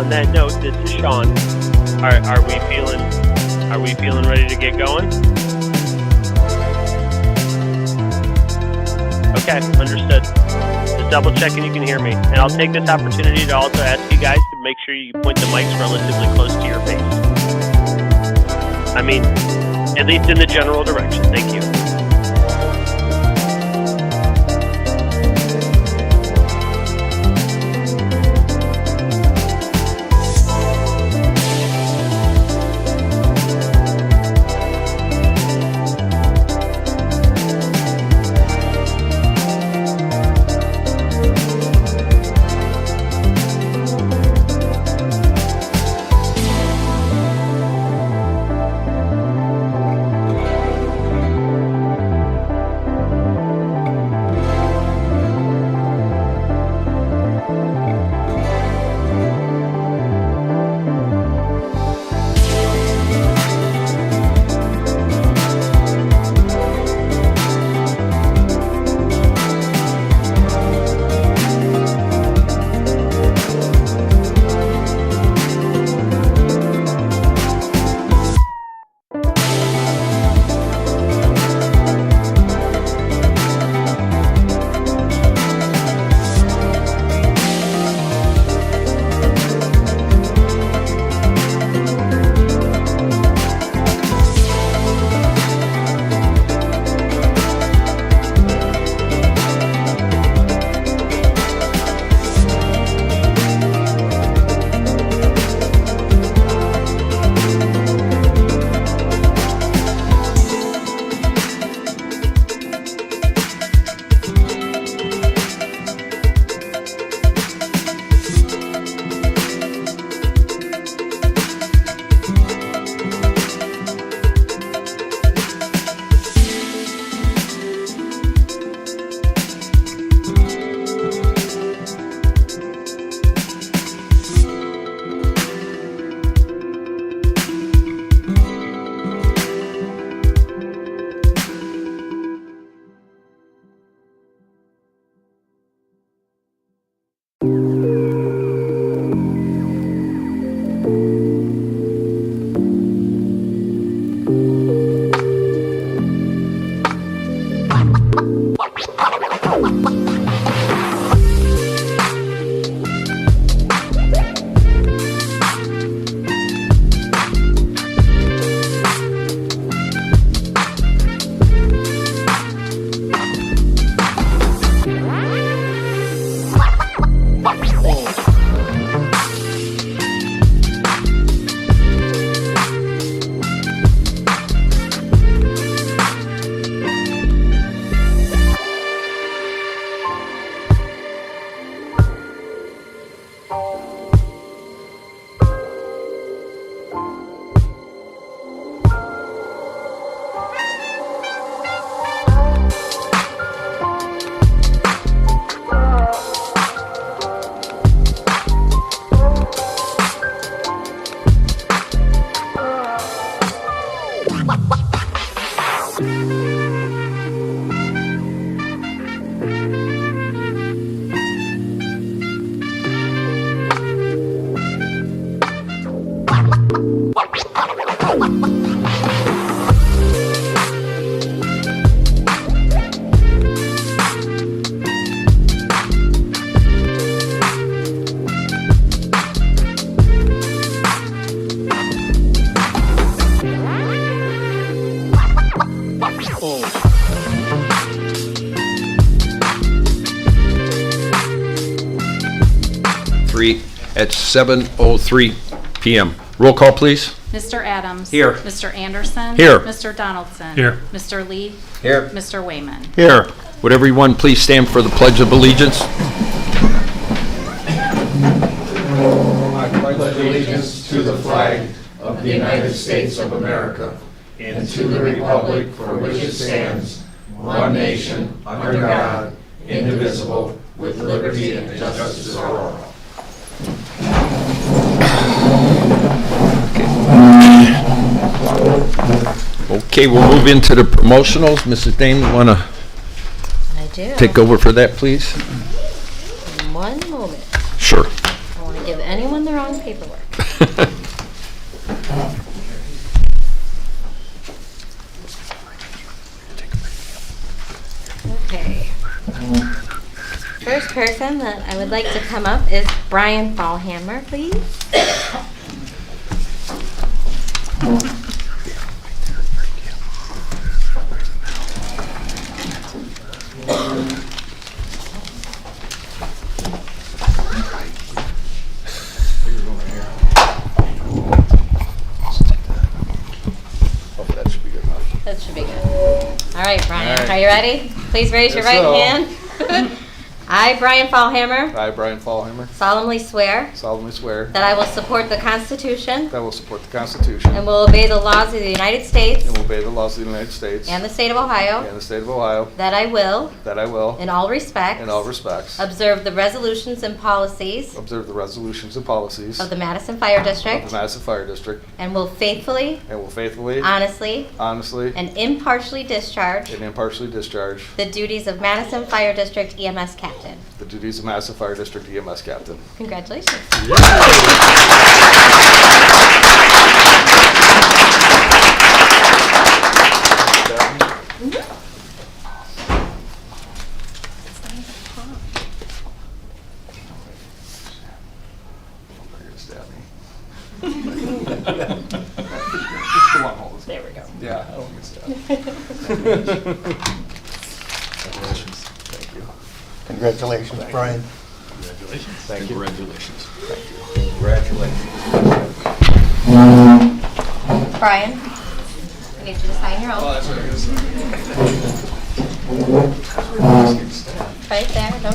on that note, this is Sean. Are we feeling ready to get going? Okay, understood. Just double checking you can hear me. And I'll take this opportunity to also ask you guys to make sure you point the mics relatively close to your face. I mean, at least in the general direction. Thank you. At 7:03 p.m. Roll call, please. Mr. Adams. Here. Mr. Anderson. Here. Mr. Donaldson. Here. Mr. Lee. Here. Mr. Wayman. Here. Would everyone please stand for the Pledge of Allegiance? I pledge allegiance to the flag of the United States of America and to the republic for which it stands, one nation, under God, indivisible, with liberty and justice for all. Okay, we'll move into the promotionals. Mrs. Dane, you want to I do. take over for that, please? One moment. Sure. I want want to give anyone the wrong paperwork. Okay. First person that I would like to come up is Brian Fallhammer, please. That should be good. All right, Brian, are you ready? Please raise your right hand. I, Brian Fallhammer, I, Brian Fallhammer, solemnly swear solemnly swear that I will support the Constitution that I will support the Constitution and will obey the laws of the United States and will obey the laws of the United States and the state of Ohio, and the state of Ohio, that I will, that I will, in all respects, observe the resolutions and policies observe the resolutions and policies of the Madison Fire of District, the Madison Fire District, and will faithfully, and will faithfully, honestly, honestly, and impartially discharge and impartially discharge the duties of Madison Fire District EMS Captain. the duties of Madison Fire District EMS Captain. Congratulations. There we go. Yeah, I don't get stabbed. Thank you. Congratulations, Brian. Thank you. Congratulations. Brian, I need you to sign your oath. Right there, no.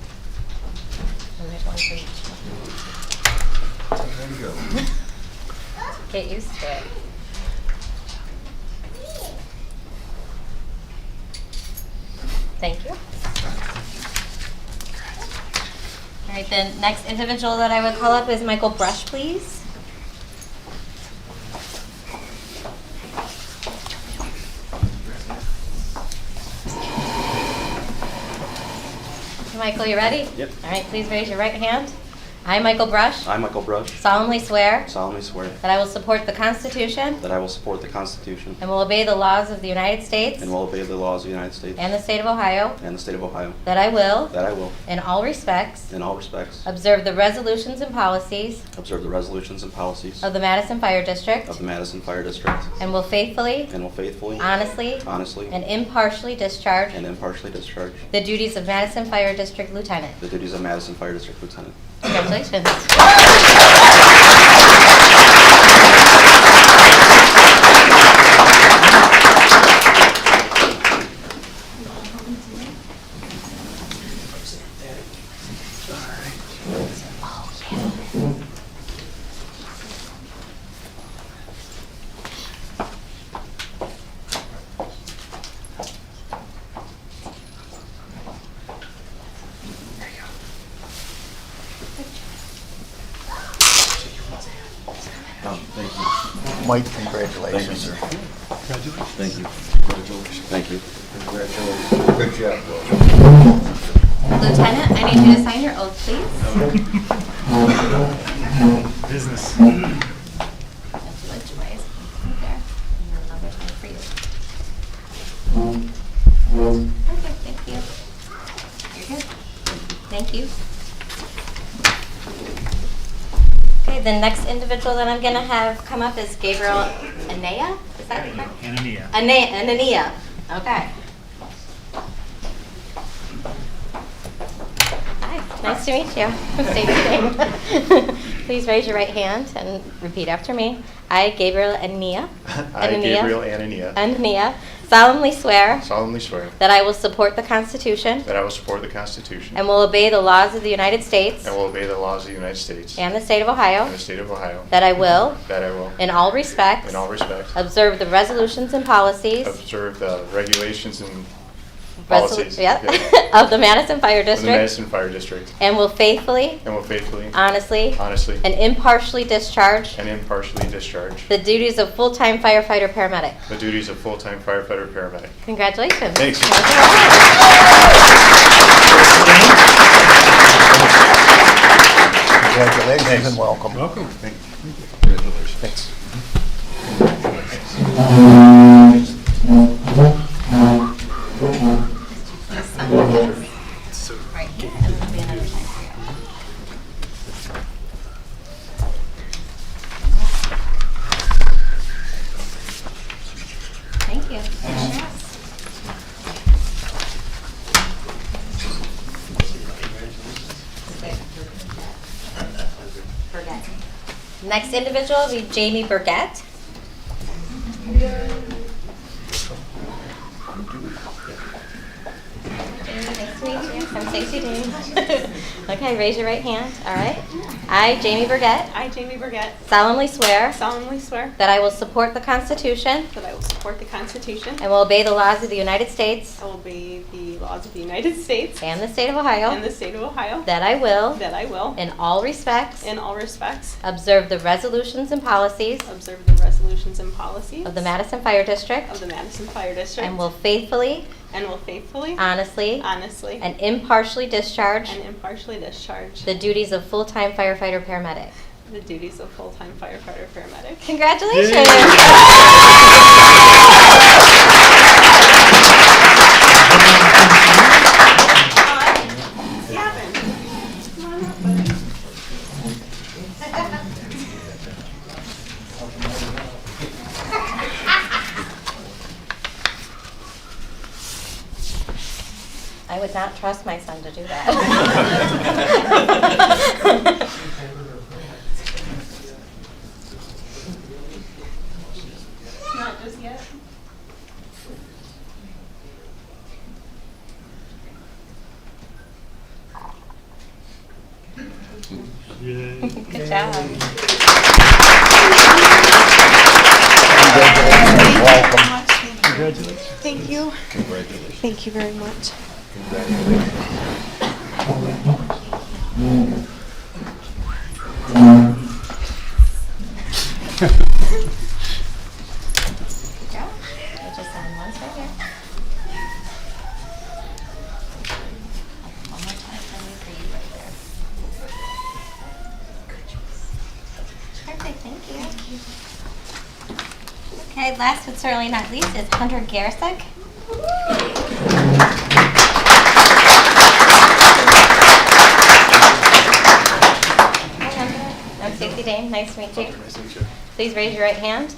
And there's one for each. Get used to it. Thank you. All right, the next individual that I would call up is Michael Brush, please. Michael, you ready? Yep. All right, please raise your right hand. I, Michael Brush, I, Michael Brush, solemnly swear solemnly swear that I will support the Constitution that I will support the Constitution and will obey the laws of the United States and will obey the laws of the United States and the state of Ohio, and the state of Ohio, that I will, that I will, in all respects, in all respects, observe the resolutions and policies observe the resolutions and policies of the Madison Fire District, of the Madison Fire District, and will faithfully, and will faithfully, honestly, honestly, and impartially discharge and impartially discharge the duties of Madison Fire District Lieutenant. the duties of Madison Fire District Lieutenant. Congratulations. Thank you. Mike, congratulations, sir. Thank you. Thank you. Congratulations. Good job, Will. Lieutenant, I need you to sign your oath, please. Business. Which way is it? There. And then another time for you. Okay, thank you. You're good. Thank you. Okay, the next individual that I'm going to have come up is Gabriel Anaya. Is that correct? Anania. Anania. Okay. Hi, nice to meet you. State your name. Please raise your right hand and repeat after me. I, Gabriel Anania. I, Gabriel Anania, Anania, solemnly swear solemnly swear that I will support the Constitution that I will support the Constitution and will obey the laws of the United States and will obey the laws of the United States and the state of Ohio, and the state of Ohio, that I will, that I will, in all respects, in all respects, observe the resolutions and policies observe the regulations and Policies, yep, yeah. of the Madison Fire of the District, Madison Fire District, and will faithfully, honestly, honestly, and impartially discharge and impartially discharge the duties of full-time firefighter paramedic. the duties of full-time firefighter paramedic. Congratulations. Thanks. Congratulations and welcome. Welcome. Thank you. Thanks. Right, and there'll be another time for you. Thank you. Burgett. Next individual will be Jamie Burgett. Nice to meet you. I'm Stacey Dean. Okay, raise your right hand. All right. I, Jamie Burgett, I, Jamie Burgett, solemnly swear solemnly swear that I will support the Constitution that I will support the Constitution and will obey the laws of the United States I will obey the laws of the United States and the state of Ohio, and the state of Ohio, that I will, that I will, in all respects, in all respects, observe the resolutions and policies observe the resolutions and policies of the Madison Fire District of the Madison Fire District and will faithfully, honestly, and impartially discharge and impartially discharge the duties of full-time firefighter paramedic. the duties of full-time firefighter paramedic. Congratulations! Gavin, come on up, buddy. I would not trust my son to do that. Not just yet. Good job. Congratulations, welcome. Thank you. Congratulations. Thank you very much. Good job. We'll just sign once right here. One more time for me, for you right there. Perfect, thank you. Okay, last but certainly not least is Hunter Garasek. Hi, Hunter. I'm Stacey Dane. Nice to meet you. Nice to meet you. Please raise your right hand.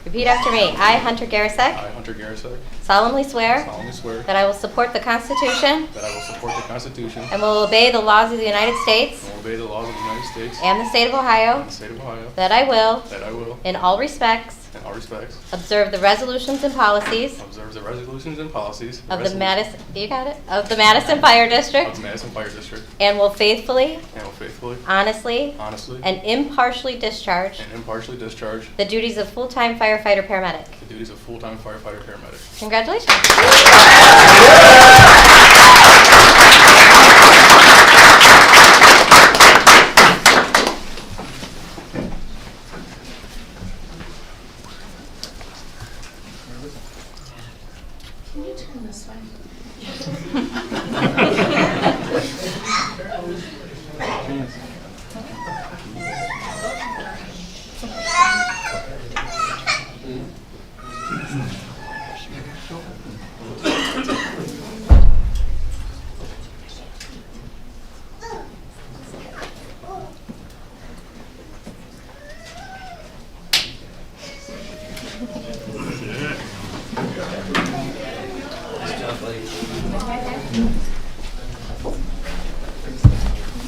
Repeat after me. I, Hunter Garasek, I, Hunter Garasek, solemnly swear solemnly swear that I will support the Constitution that I will support the Constitution and will obey the laws of the United States and will obey the laws of the United States and the state of Ohio, and the state of Ohio, that I will, that I will, in all respects, in all respects, observe the resolutions and policies observe the resolutions and policies of the Madison, you got it, of the Madison Fire of District, the Madison Fire District, and will faithfully, and will faithfully, honestly, honestly, and impartially discharge and impartially discharge the duties of full-time firefighter paramedic. the duties of full-time firefighter paramedic. Congratulations. Can you turn this way?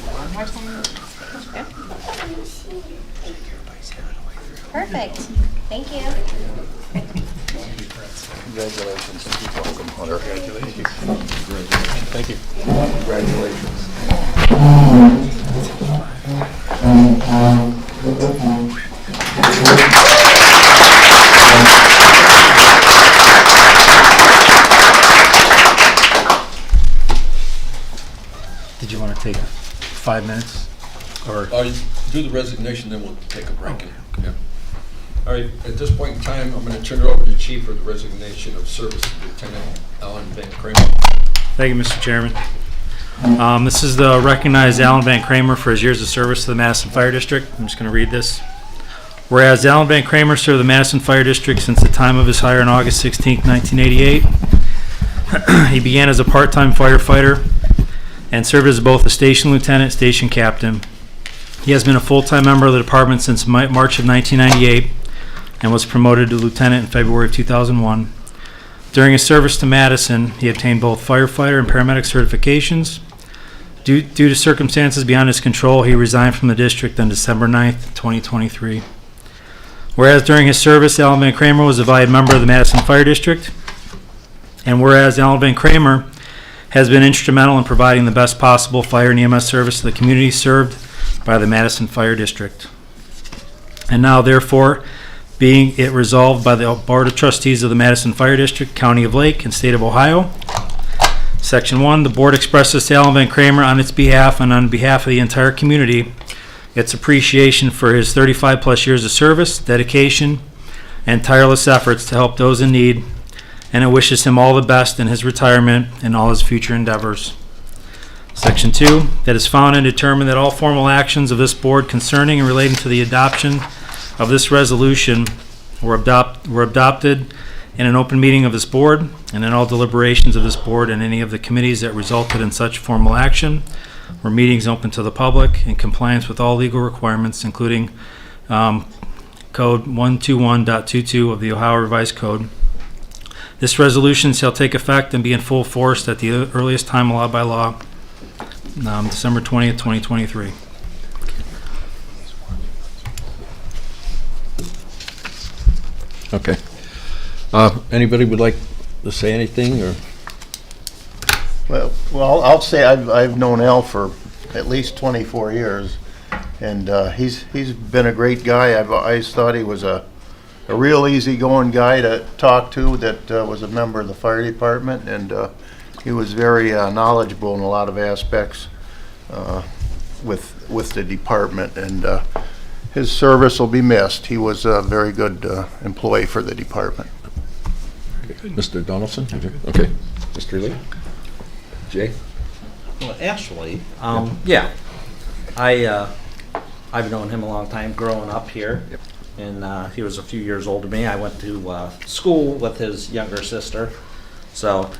One more time. Perfect. Thank you. Congratulations and welcome, Hunter. Congratulations. Thank you. Congratulations. 5 minutes? Or Do the resignation, then we'll take a break. Yeah. All right, at this point in time, I'm going to turn it over to the Chief for the resignation of Service Lieutenant Alan Van Kramer. Thank you, Mr. Chairman. This is the recognized Alan Van Kramer for his years of service to the Madison Fire District. I'm just going to read this. Whereas Alan Van Kramer served the Madison Fire District since the time of his hire on August 16, 1988. He began as a part-time firefighter and served as both a station lieutenant and station captain. He has been a full-time member of the department since March of 1998 and was promoted to lieutenant in February of 2001. During his service to Madison, he obtained both firefighter and paramedic certifications. Due to circumstances beyond his control, he resigned from the district on December 9th, 2023. Whereas during his service, Alan Van Kramer was a valued member of the Madison Fire District, and whereas Alan Van Kramer has been instrumental in providing the best possible fire and EMS service to the community served by the Madison Fire District. And now, therefore, being it resolved by the Board of Trustees of the Madison Fire District, County of Lake, and State of Ohio, Section 1, the Board expresses to Alan Van Kramer on its behalf and on behalf of the entire community its appreciation for his 35-plus years of service, dedication, and tireless efforts to help those in need, and it wishes him all the best in his retirement and all his future endeavors. Section 2, that is found and determined that all formal actions of this board concerning and relating to the adoption of this resolution were adopted in an open meeting of this board and in all deliberations of this board and any of the committees that resulted in such formal action were meetings open to the public in compliance with all legal requirements, including Code 121.22 of the Ohio Revised Code. This resolution shall take effect and be in full force at the earliest time allowed by law, December 20th, 2023. Okay. Anybody would like to say anything, or? Well, I'll say I've known Al for at least 24 years, and he's been a great guy. I've always thought he was a real easygoing guy to talk to that was a member of the fire department, and he was very knowledgeable in a lot of aspects with the department, and his service will be missed. He was a very good employee for the department. Mr. Donaldson? Okay. Mr. Lee? Jay? Well, actually, yeah, I've known him a long time growing up here, and he was a few years older than me. I went to school with his younger sister, so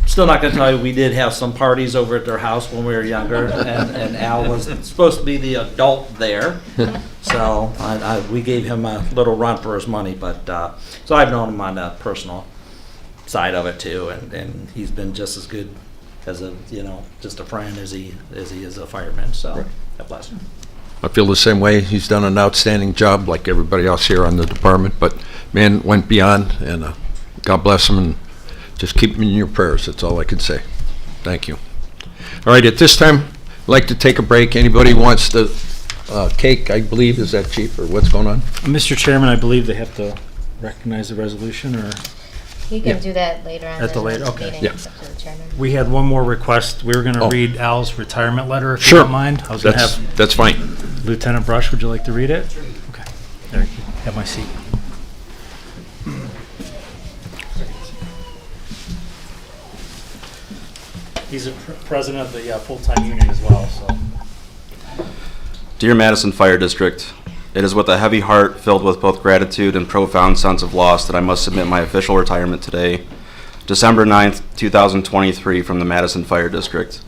still not going to tell you, we did have some parties over at their house when we were younger, and Al was supposed to be the adult there, so we gave him a little run for his money, but so I've known him on the personal side of it too, and he's been just as good as just a friend as he is a fireman, so God bless him. I feel the same way. He's done an outstanding job like everybody else here on the department, but man went beyond, and God bless him, and just keep him in your prayers. That's all I can say. Thank you. All right, at this time, I'd like to take a break. Anybody wants the cake, I believe, is that Chief, or what's going on? Mr. Chairman, I believe they have to recognize the resolution, or? You can do that later on. At the later, next okay. meeting. Yeah. It's up to the chairman. We had one more request. We were going to read Al's retirement letter, if Sure. you don't mind. I was going to have That's fine. Lieutenant Brush, would you like to read it? Okay. There you go. Have my seat. He's a president of the full-time union as well, so. Dear Madison Fire District, it is with a heavy heart filled with both gratitude and profound sense of loss that I must submit my official retirement today, December 9th, 2023, from the Madison Fire District.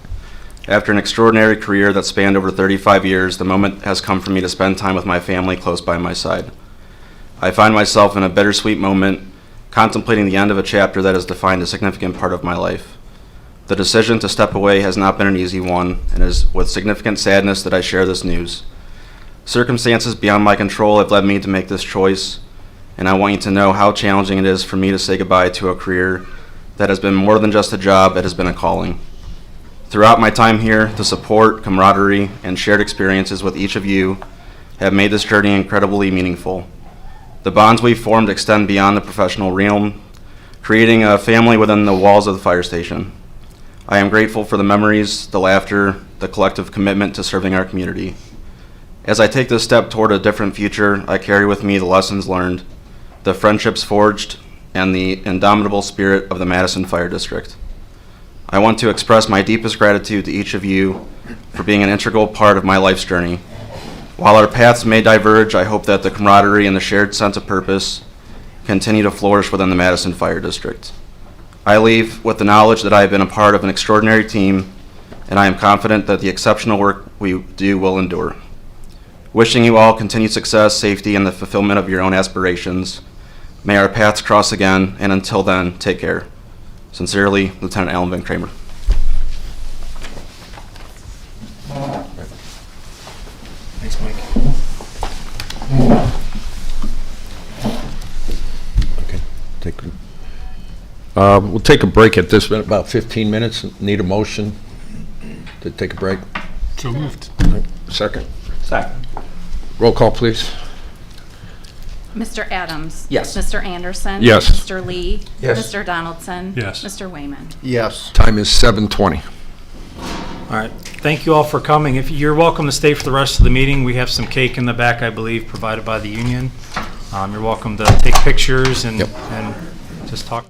After an extraordinary career that spanned over 35 years, the moment has come for me to spend time with my family close by my side. I find myself in a bittersweet moment, contemplating the end of a chapter that has defined a significant part of my life. The decision to step away has not been an easy one, and it is with significant sadness that I share this news. Circumstances beyond my control have led me to make this choice, and I want you to know how challenging it is for me to say goodbye to a career that has been more than just a job, it has been a calling. Throughout my time here, the support, camaraderie, and shared experiences with each of you have made this journey incredibly meaningful. The bonds we've formed extend beyond the professional realm, creating a family within the walls of the fire station. I am grateful for the memories, the laughter, the collective commitment to serving our community. As I take this step toward a different future, I carry with me the lessons learned, the friendships forged, and the indomitable spirit of the Madison Fire District. I want to express my deepest gratitude to each of you for being an integral part of my life's journey. While our paths may diverge, I hope that the camaraderie and the shared sense of purpose continue to flourish within the Madison Fire District. I leave with the knowledge that I have been a part of an extraordinary team, and I am confident that the exceptional work we do will endure. Wishing you all continued success, safety, and the fulfillment of your own aspirations. May our paths cross again, and until then, take care. Sincerely, Lieutenant Alan Van Kramer. Thanks, Mike. Okay. We'll take a break at this minute, about 15 minutes. Need a motion to take a break? So moved. Second? Second. Roll call, please. Mr. Adams? Yes. Mr. Anderson? Yes. Mr. Lee? Yes. Mr. Donaldson? Yes. Mr. Wayman? Yes. Time is 7:20. All right. Thank you all for coming. If you're welcome to stay for the rest of the meeting, we have some cake in the back, I believe, provided by the union. You're welcome to take pictures and just talk.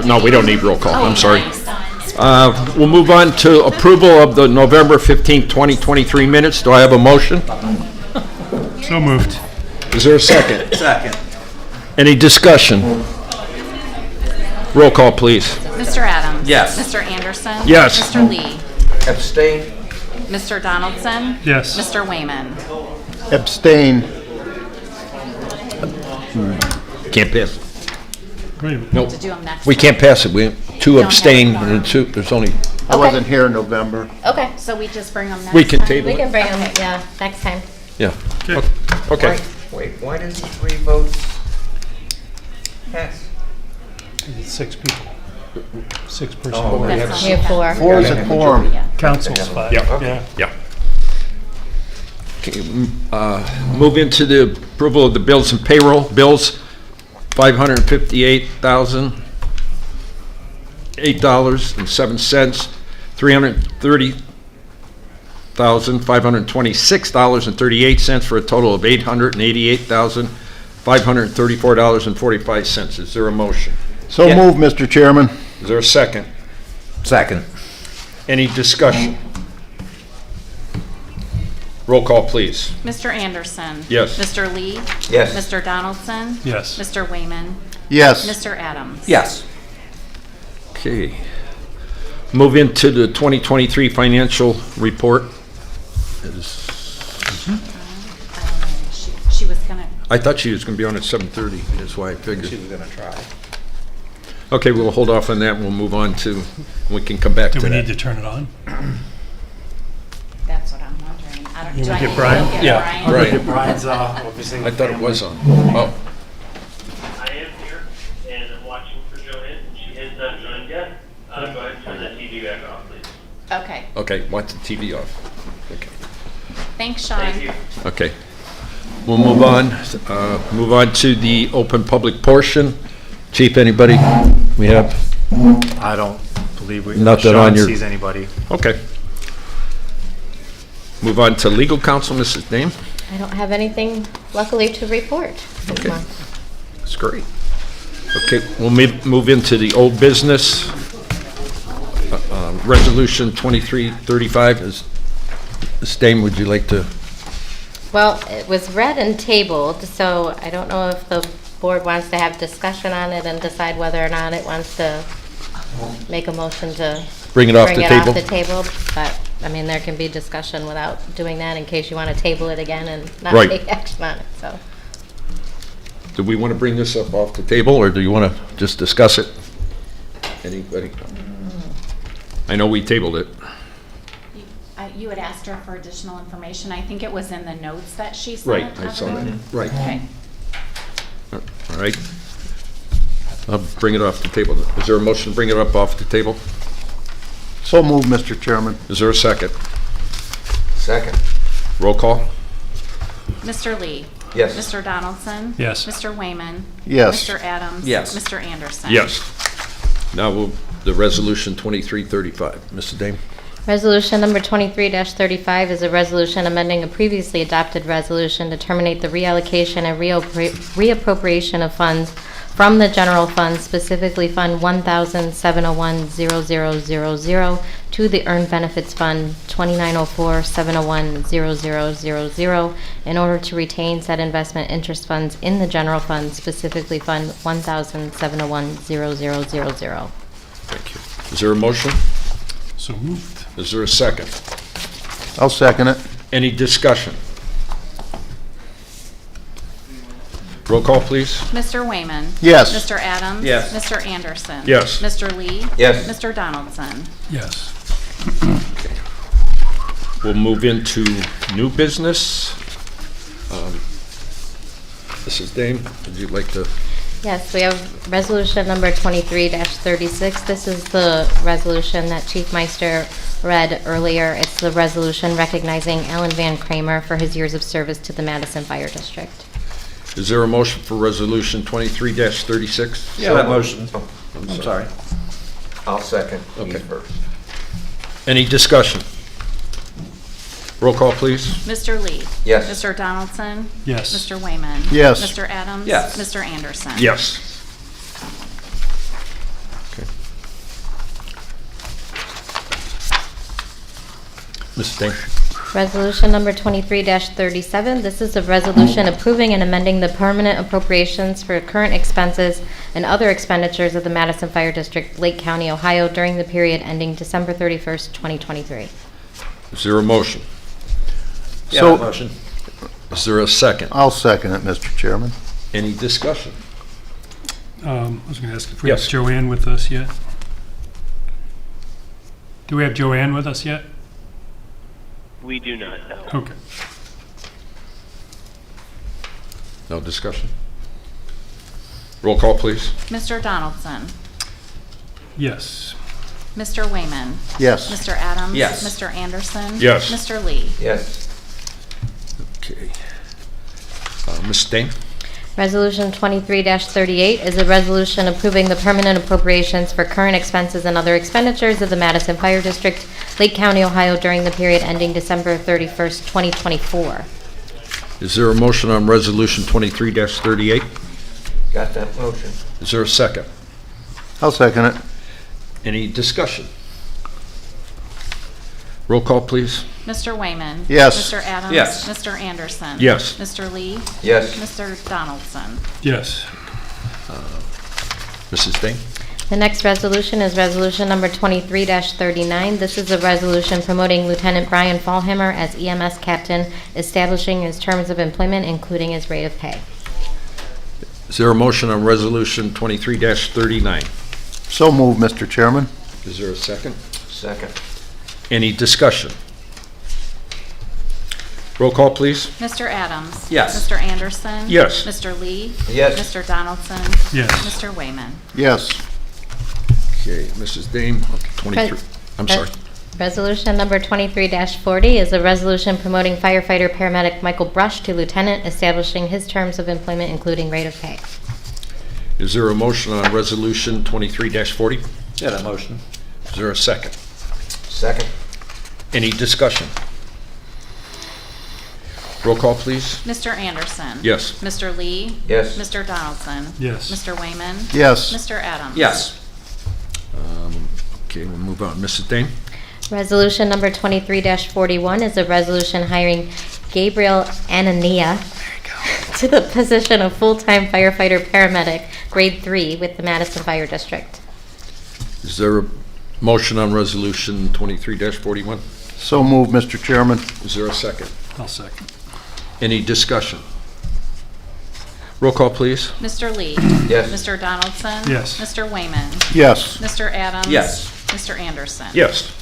no, we don't need roll call, Oh, I'm sorry. nice. We'll move on to approval of the November 15th, 2023 minutes. Do I have a motion? So moved. Is there a second? Second. Any discussion? Roll call, please. Mr. Adams? Yes. Mr. Anderson? Yes. Mr. Lee? Abstain. Mr. Donaldson? Yes. Mr. Wayman? Abstain. Can't pass. Nope. To do them next. We can't pass it. We, two have abstain, a quorum. and two, there's only, I wasn't here in November. Okay, So we just bring them next we can time? table we can it. bring them, yeah, next time. Yeah. Okay. Wait, why doesn't 3 votes pass? It's 6 people. 6 person. Oh, we That's have all. We have 4. 4 is a quorum. Yeah. Council's 5. Yeah. Yeah. Okay, move into the approval of the bills and payroll. Bills, $558,008.07, $330,526.38 for a total of $888,534.45. Is there a motion? So moved, Mr. Chairman. Is there a second? Second. Any discussion? Roll call, please. Mr. Anderson? Yes. Mr. Lee? Yes. Mr. Donaldson? Yes. Mr. Wayman? Yes. Mr. Adams? Yes. Okay. Move into the 2023 financial report. She was gonna, I thought she was going to be on at 7:30, that's why I figured. She was gonna try. Okay, we'll hold off on that, we'll move on to, we can come back to Do we need to that. turn it on? that's what I'm wondering. I don't, You do wanna I get need to Brian? look at Yeah. Brian? Right. Brian's, I thought it was on. Oh, I am here, and I'm watching for Joanne. She has not joined yet. Go ahead and turn the TV back off, please. Okay, okay, watch the TV off. Okay. thanks, Sean. Thank you. Okay. We'll move on to the open public portion. Chief, anybody we have? I don't believe we. Nothing on Sean your- sees anybody. Okay. Move on to legal counsel, Mrs. Dame. I don't have anything luckily to report this Okay. month. That's great. Okay, we'll move into the old business. Resolution 2335 is, Ms. Dame, would you like to? Well, it was read and tabled, so I don't know if the board wants to have discussion on it and decide whether or not it wants to make a motion to Bring it off bring the it table? off the table. But, I mean, there can be discussion without doing that in case you want to table it again and not Right. take action on it, so. Do we want to bring this up off the table, or do you want to just discuss it? Anybody? I know we tabled it. You had asked her for additional information. I think it was in the notes that she sent. Right, I saw that. everyone. Right. Okay. All right. I'll bring it off the table. Is there a motion to bring it up off the table? So moved, Mr. Chairman. Is there a second? Second. Roll call? Mr. Lee? Yes. Mr. Donaldson? Yes. Mr. Wayman? Yes. Mr. Adams? Yes. Mr. Anderson? Yes. Now, the resolution 2335. Mrs. Dame? Resolution number 23-35 is a resolution amending a previously adopted resolution to terminate the reallocation and reappropriation of funds from the general fund, specifically Fund 1,701-0000, to the Earned Benefits Fund 2904-701-0000, in order to retain said investment interest funds in the general fund, specifically Fund 1,701-0000. Thank you. Is there a motion? So moved. Is there a second? I'll second it. Any discussion? Roll call, please. Mr. Wayman? Yes. Mr. Adams? Yes. Mr. Anderson? Yes. Mr. Lee? Yes. Mr. Donaldson? Yes. We'll move into new business. Mrs. Dame, would you like to? Yes, we have resolution number 23-36. This is the resolution that Chief Meister read earlier. It's the resolution recognizing Alan Van Kramer for his years of service to the Madison Fire District. Is there a motion for resolution 23-36? Yeah, that motion. I'm sorry. I'll second. Okay. He's first. Any discussion? Roll call, please. Mr. Lee? Yes. Mr. Donaldson? Yes. Mr. Wayman? Yes. Mr. Adams? Yes. Mr. Anderson? Yes. Ms. Dane? Resolution number 23-37, this is a resolution approving and amending the permanent appropriations for current expenses and other expenditures of the Madison Fire District, Lake County, Ohio, during the period ending December 31st, 2023. Is there a motion? Yeah, So- motion. Is there a second? I'll second it, Mr. Chairman. Any discussion? I was going to ask if we have Yes. Joanne with us yet. Do we have Joanne with us yet? We do not know. Okay. No discussion? Roll call, please. Mr. Donaldson? Yes. Mr. Wayman? Yes. Mr. Adams? Yes. Mr. Anderson? Yes. Mr. Lee? Yes. Okay. Ms. Dane? Resolution 23-38 is a resolution approving the permanent appropriations for current expenses and other expenditures of the Madison Fire District, Lake County, Ohio, during the period ending December 31st, 2024. Is there a motion on Resolution 23-38? Got that motion. Is there a second? I'll second it. Any discussion? Roll call, please. Mr. Wayman? Yes. Mr. Adams? Yes. Mr. Anderson? Yes. Mr. Lee? Yes. Mr. Donaldson? Yes. Mrs. Dane? The next resolution is resolution number 23-39. This is a resolution promoting Lieutenant Brian Fallhammer as EMS captain, establishing his terms of employment, including his rate of pay. Is there a motion on Resolution 23-39? So moved, Mr. Chairman. Is there a second? Second. Any discussion? Roll call, please. Mr. Adams? Yes. Mr. Anderson? Yes. Mr. Lee? Yes. Mr. Donaldson? Yes. Mr. Wayman? Yes. Okay, Mrs. Dane, 23. I'm sorry. Resolution number 23-40 is a resolution promoting firefighter paramedic Michael Brush to lieutenant, establishing his terms of employment, including rate of pay. Is there a motion on Resolution 23-40? Yeah, that motion. Is there a second? Second. Any discussion? Roll call, please. Mr. Anderson? Yes. Mr. Lee? Yes. Mr. Donaldson? Yes. Mr. Wayman? Yes. Mr. Adams? Yes. Okay, we'll move on. Mrs. Dane? Resolution number 23-41 is a resolution hiring Gabriel Anania to the position of full-time firefighter paramedic, grade 3, with the Madison Fire District. Is there a motion on Resolution 23-41? So moved, Mr. Chairman. Is there a second? I'll second. Any discussion? Roll call, please. Mr. Lee? Yes. Mr. Donaldson? Yes. Mr. Wayman? Yes. Mr. Adams? Yes. Mr. Anderson? Yes.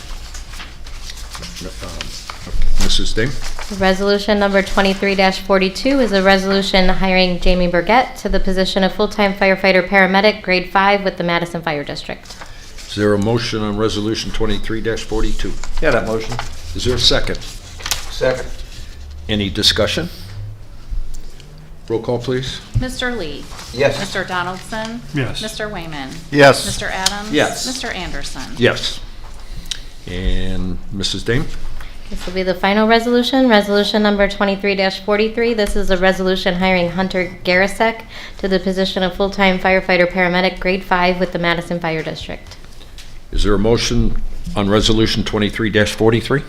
Mrs. Dane? Resolution number 23-42 is a resolution hiring Jamie Burgett to the position of full-time firefighter paramedic, grade 5, with the Madison Fire District. Is there a motion on Resolution 23-42? Yeah, that motion. Is there a second? Second. Any discussion? Roll call, please. Mr. Lee? Yes. Mr. Donaldson? Yes. Mr. Wayman? Yes. Mr. Adams? Yes. Mr. Anderson? Yes. And Mrs. Dane? This will be the final resolution, resolution number 23-43. This is a resolution hiring Hunter Garasek to the position of full-time firefighter paramedic, grade 5, with the Madison Fire District. Is there a motion on Resolution 23-43?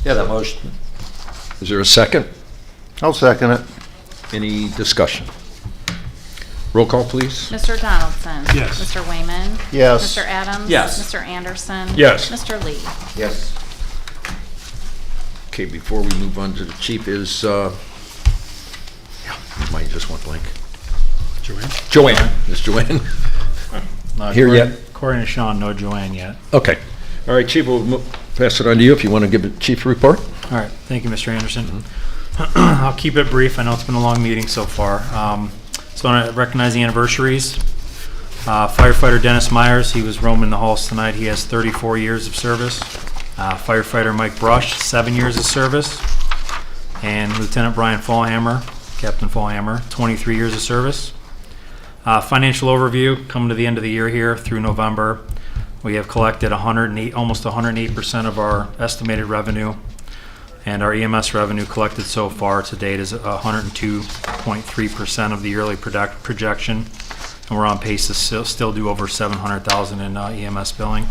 Yeah, that motion. Is there a second? I'll second it. Any discussion? Roll call, please. Mr. Donaldson? Yes. Mr. Wayman? Yes. Mr. Adams? Yes. Mr. Anderson? Yes. Mr. Lee? Yes. Okay, before we move on to the chief is, mine just went blank. Joanne? Joanne. Is Joanne here yet? According to Sean, no Joanne yet. Okay. All right, chief, we'll pass it on to you if you want to give a chief report. All right, thank you, Mr. Anderson. I'll keep it brief. I know it's been a long meeting so far. So I want to recognize the anniversaries. Firefighter Dennis Myers, he was roaming the halls tonight. He has 34 years of service. Firefighter Mike Brush, 7 years of service. And Lieutenant Brian Fallhammer, Captain Fallhammer, 23 years of service. Financial overview, coming to the end of the year here through November. We have collected almost 108% of our estimated revenue, and our EMS revenue collected so far to date is 102.3% of the yearly projection, and we're on pace to still do over $700,000 in EMS billing.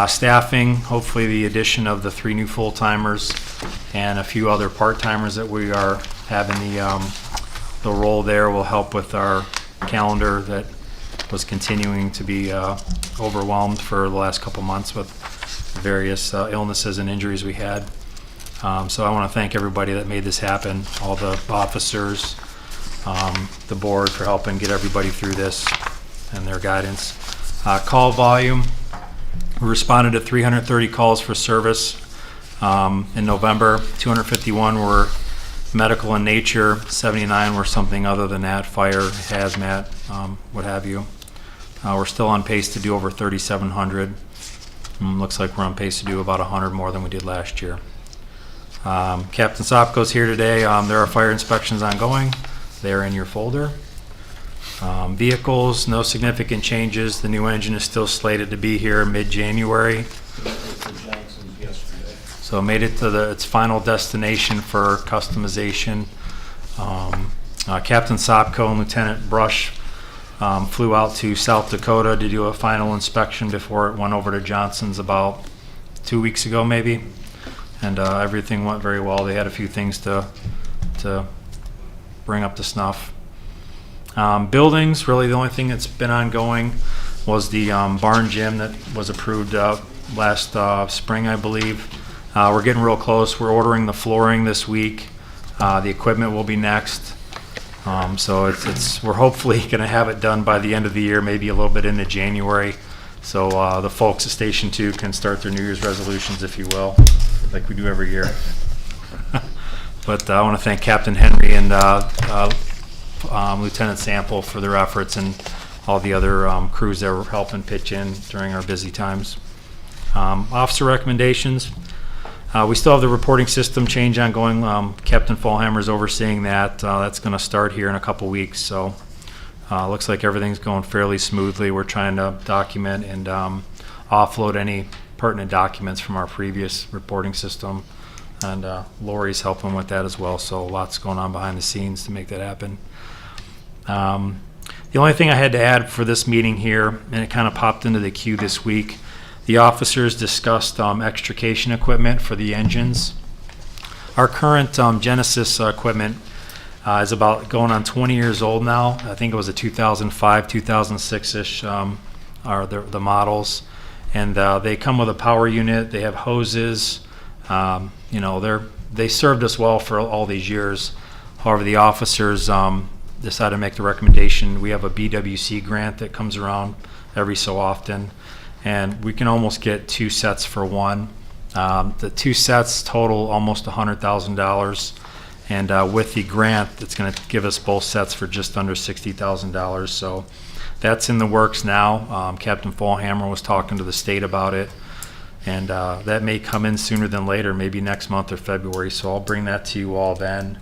Staffing, hopefully the addition of the 3 new full-timers and a few other part-timers that we are having the role there will help with our calendar that was continuing to be overwhelmed for the last couple months with various illnesses and injuries we had. So I want to thank everybody that made this happen, all the officers, the board for helping get everybody through this and their guidance. Call volume, we responded to 330 calls for service in November. 251 were medical in nature, 79 were something other than that, fire, hazmat, what have you. We're still on pace to do over 3,700. Looks like we're on pace to do about 100 more than we did last year. Captain Sopko's here today. There are fire inspections ongoing. They're in your folder. Vehicles, no significant changes. The new engine is still slated to be here mid-January. So made it to its final destination for customization. Captain Sopko and Lieutenant Brush flew out to South Dakota to do a final inspection before it went over to Johnson's about 2 weeks ago maybe. And everything went very well. They had a few things to bring up to snuff. Buildings, really the only thing that's been ongoing was the barn gym that was approved last spring, I believe. We're getting real close. We're ordering the flooring this week. The equipment will be next. So we're hopefully going to have it done by the end of the year, maybe a little bit into January. So the folks at Station 2 can start their New Year's resolutions, if you will, like we do every year. But I want to thank Captain Henry and Lieutenant Sample for their efforts and all the other crews that were helping pitch in during our busy times. Officer recommendations. We still have the reporting system change ongoing. Captain Fallhammer is overseeing that. That's going to start here in a couple weeks. So looks like everything's going fairly smoothly. We're trying to document and offload any pertinent documents from our previous reporting system. And Lori's helping with that as well. So lots going on behind the scenes to make that happen. The only thing I had to add for this meeting here, and it kind of popped into the queue this week, the officers discussed extrication equipment for the engines. Our current Genesis equipment is about going on 20 years old now. I think it was a 2005, 2006-ish are the models. And they come with a power unit. They have hoses. They served us well for all these years. However, the officers decided to make the recommendation. We have a BWC grant that comes around every so often, and we can almost get 2 sets for one. The 2 sets total almost $100,000, and with the grant, it's going to give us both sets for just under $60,000. So that's in the works now. Captain Fallhammer was talking to the state about it, and that may come in sooner than later, maybe next month or February. So I'll bring that to you all then,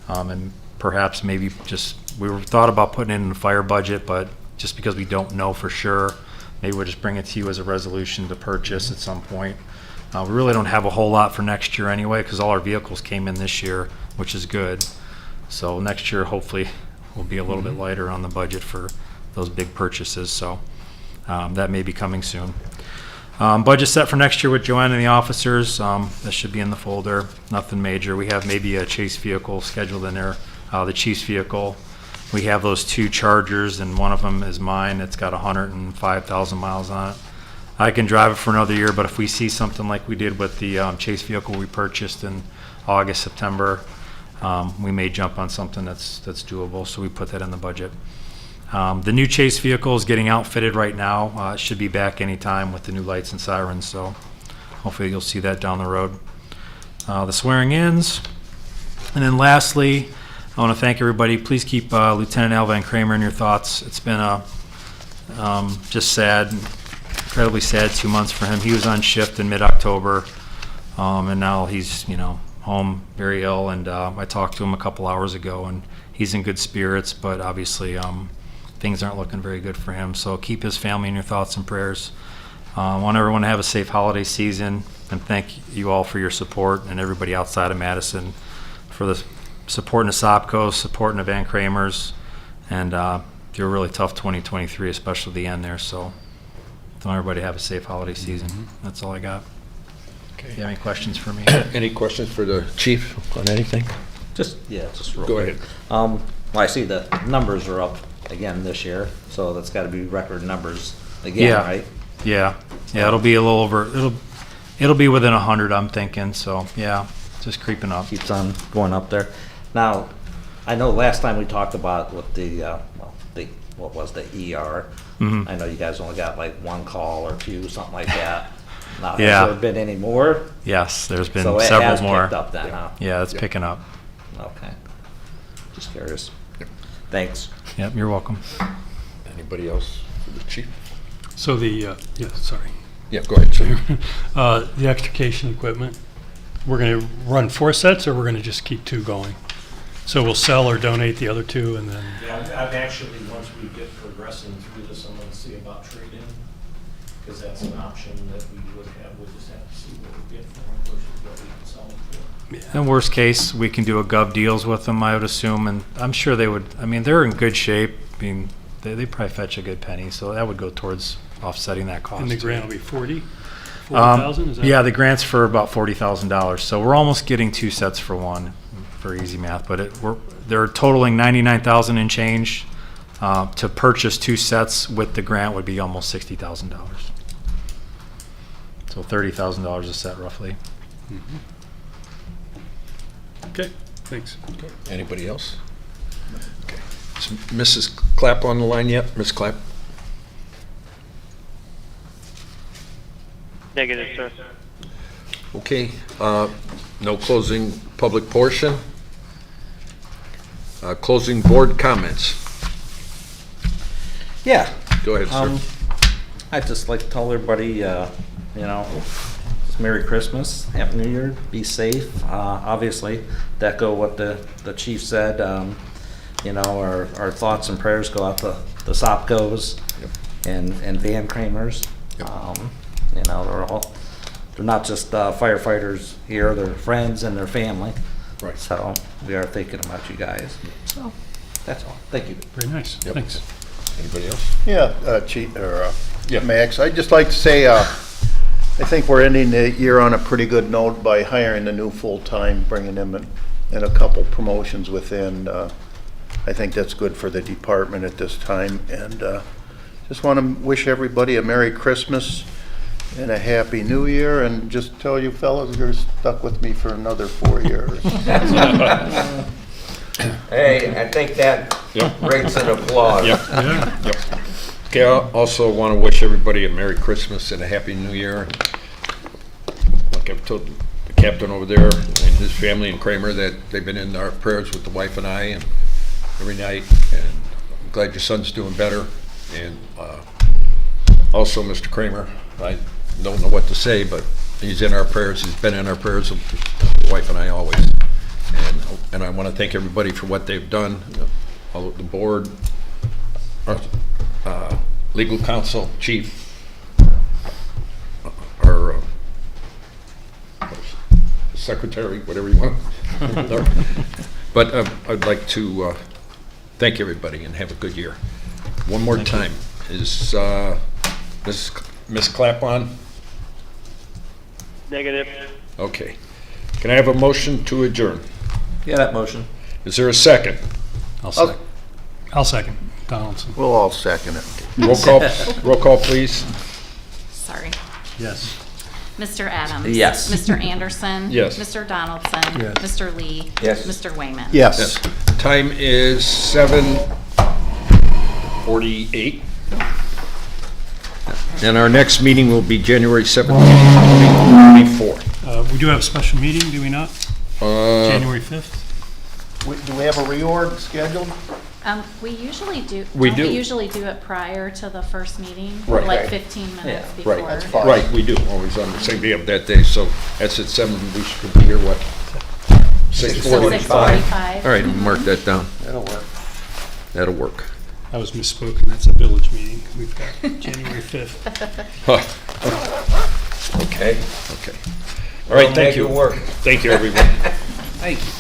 and perhaps maybe we thought about putting it in the fire budget, but just because we don't know for sure, maybe we'll just bring it to you as a resolution to purchase at some point. We really don't have a whole lot for next year anyway, because all our vehicles came in this year, which is good. So next year, hopefully, will be a little bit lighter on the budget for those big purchases. So that may be coming soon. Budget set for next year with Joanne and the officers. That should be in the folder. Nothing major. We have maybe a chase vehicle scheduled in there. The chief's vehicle. We have those 2 Chargers, and one of them is mine. It's got 105,000 miles on it. I can drive it for another year, but if we see something like we did with the chase vehicle we purchased in August, September, we may jump on something that's doable, so we put that in the budget. The new chase vehicle is getting outfitted right now. It should be back anytime with the new lights and sirens, so hopefully you'll see that down the road. The swearing-ins. And then lastly, I want to thank everybody. Please keep Lieutenant Al Van Kramer in your thoughts. It's been just sad, incredibly sad 2 months for him. He was on shift in mid-October, and now he's home very ill. And I talked to him a couple hours ago, and he's in good spirits, but obviously things aren't looking very good for him. So keep his family in your thoughts and prayers. I want everyone to have a safe holiday season, and thank you all for your support, and everybody outside of Madison for the supporting the Sopkos, supporting the Van Kramers, and through a really tough 2023, especially the end there. So want everybody to have a safe holiday season. That's all I got. Okay. Do you have any questions for me? Any questions for the chief on anything? Just real Go quick. ahead. Well, I see the numbers are up again this year, so that's gotta be record numbers again, Yeah. right? Yeah, it'll be a little over, it'll be within 100, I'm thinking, so, yeah, just creeping up. Keeps on going up there. Now, I know last time we talked about with what was the ER? Mhm. I know you guys only got like one call or two, something like that. Now, has Yeah. there been any more? Yes, there's been So it several has more. picked up then, huh? Yeah, it's picking up. Okay. Just curious. Thanks. Yep, you're welcome. Anybody else for the chief? So the, sorry. Yeah, go ahead, sir. The extrication equipment, we're going to run 4 sets, or we're going to just keep 2 going? So we'll sell or donate the other 2, and then, Yeah, I've actually, once we get progressing through this, I'm gonna see about trade-in, because that's an option that we would have. We'll just have to see what we get for them versus what we can sell them for. In worst case, we can do a gov deals with them, I would assume, and I'm sure they would, I mean, they're in good shape. I mean, they probably fetch a good penny, so that would go towards offsetting that cost. and the grant will be 40,000, is that? Yeah, the grant's for about $40,000, so we're almost getting 2 sets for 1, for easy math, but they're totaling 99,000 and change. To purchase 2 sets with the grant would be almost $60,000. So $30,000 a set roughly. Okay, thanks. Anybody else? Okay. Is Mrs. Clapp on the line yet? Miss Clapp? Negative, sir. Okay, no closing public portion. Closing board comments. Yeah. Go ahead, sir. I'd just like to tell everybody, Merry Christmas, Happy New Year, be safe. Obviously, to echo what the chief said, our thoughts and prayers go out to the Sopkos and Van Kramers. They're not just firefighters here, they're friends and their family. Right. So we are thinking about you guys. So that's all. Thank you. Very nice, Yep. thanks. Anybody else? Yeah, Chief, or Yeah. Max, I'd just like to say, I think we're ending the year on a pretty good note by hiring a new full-time, bringing him in, and a couple promotions within. I think that's good for the department at this time, and just want to wish everybody a Merry Christmas and a Happy New Year, and just tell you fellas, you're stuck with me for another 4 years. Hey, I think that rates an applause. Yep. Yep. Okay, I also want to wish everybody a Merry Christmas and a Happy New Year. Like I've told the captain over there and his family and Kramer that they've been in our prayers with the wife and I and every night, and I'm glad your son's doing better. And also, Mr. Kramer, I don't know what to say, but he's in our prayers. He's been in our prayers with the wife and I always. And I want to thank everybody for what they've done, all of the board, legal counsel, chief, our secretary, whatever you want. But I'd like to thank everybody and have a good year. One more time. Is Miss Clapp on? Negative. Okay. Can I have a motion to adjourn? Yeah, that motion. Is there a second? I'll second Donaldson. We'll all second it. Roll call, please. Sorry. Yes. Mr. Adams? Yes. Mr. Anderson? Yes. Mr. Donaldson? Yes. Mr. Lee? Yes. Mr. Wayman? Yes. Time is 7:48. And our next meeting will be January 17th, 2024. We do have a special meeting, do we not? January 5th? Do we have a reorg scheduled? We usually do. We don't do. We usually do it prior to the first meeting, Right. like Okay. 15 minutes Yeah. before. Right, That's fine. right, we do, always on the same day of that day, so that's at 7, we should be here, what? 6:45. 6:45. All right, mark that down, That'll work. that'll work. I was misspoken, that's a village meeting. We've got January 5th. Okay. All right, thank you. Make it work. Thank you, everyone. Thank you.